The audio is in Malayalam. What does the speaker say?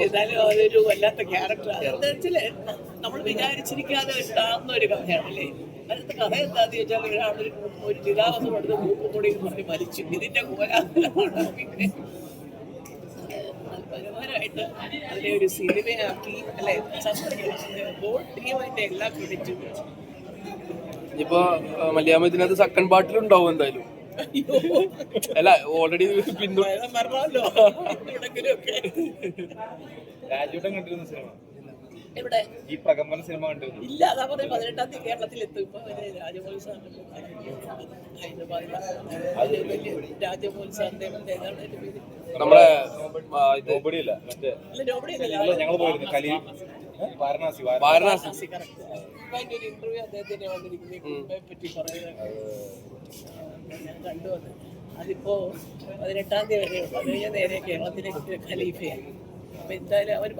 ഏതായാലും അതൊരു വല്ലാത്ത ക്യാരക്ടറാണ്. എന്താ വെച്ചാല് നമ്മൾ വിചാരിച്ചിരിക്കാതെ ഉണ്ടാകുന്ന ഒരു കഥയാണല്ലേ. അതിനകത്ത് കഥ എന്താന്ന് ചോദിച്ചാൽ ഒരു ചിതാവസ്ഥ കൊടുത്ത് മൂക്കും കൂടി പറഞ്ഞ് മരിച്ചു. ഇതിന്റെ കോലാഹലമാണ്. പിന്നെ മനോഹരമായിട്ട് അതിനെ ഒരു സിനിമയാക്കി അല്ലെ. ഹോൾ ടീം അതിന്റെ എല്ലാ ക്രെഡിറ്റും. ഇനിയിപ്പോ മലയാളം ഇതിനകത്ത് സെക്കൻഡ് പാർട്ടിലുണ്ടാവും എന്തായാലും. അല്ല ഓൾറെഡി മരണമല്ലോ എവിടെങ്കിലുമൊക്കെ. രാജുവേട്ടൻ കണ്ടിരുന്ന സിനിമ എവിടെ ഈ പ്രകമ്പന സിനിമ കണ്ടിരുന്നു? ഇല്ല, അതാ പറഞ്ഞ 18-ാം തീയതി കേരളത്തിലെത്തും. ഇപ്പൊ രാജമോത്സവം രാജമോത്സവത്തെ നമ്മളെ നോബഡിയല്ല, മറ്റേ ഞങ്ങൾ പോയിരുന്നു വാരണാസി. അതിന്റെ ഒരു ഇന്റർവ്യൂ അദ്ദേഹത്തിന് വന്നിരിക്കുന്നത് പറ്റി പറയുന്നത് ഞാൻ കണ്ടുവന്നു. അതിപ്പോ 18-ാം തീയതി വരെയുള്ളൂ. അത് കഴിഞ്ഞാൽ നേരെ കേരളത്തിലേക്ക് ഖലീഫയാണ്. അപ്പൊ എന്തായാലും അവർ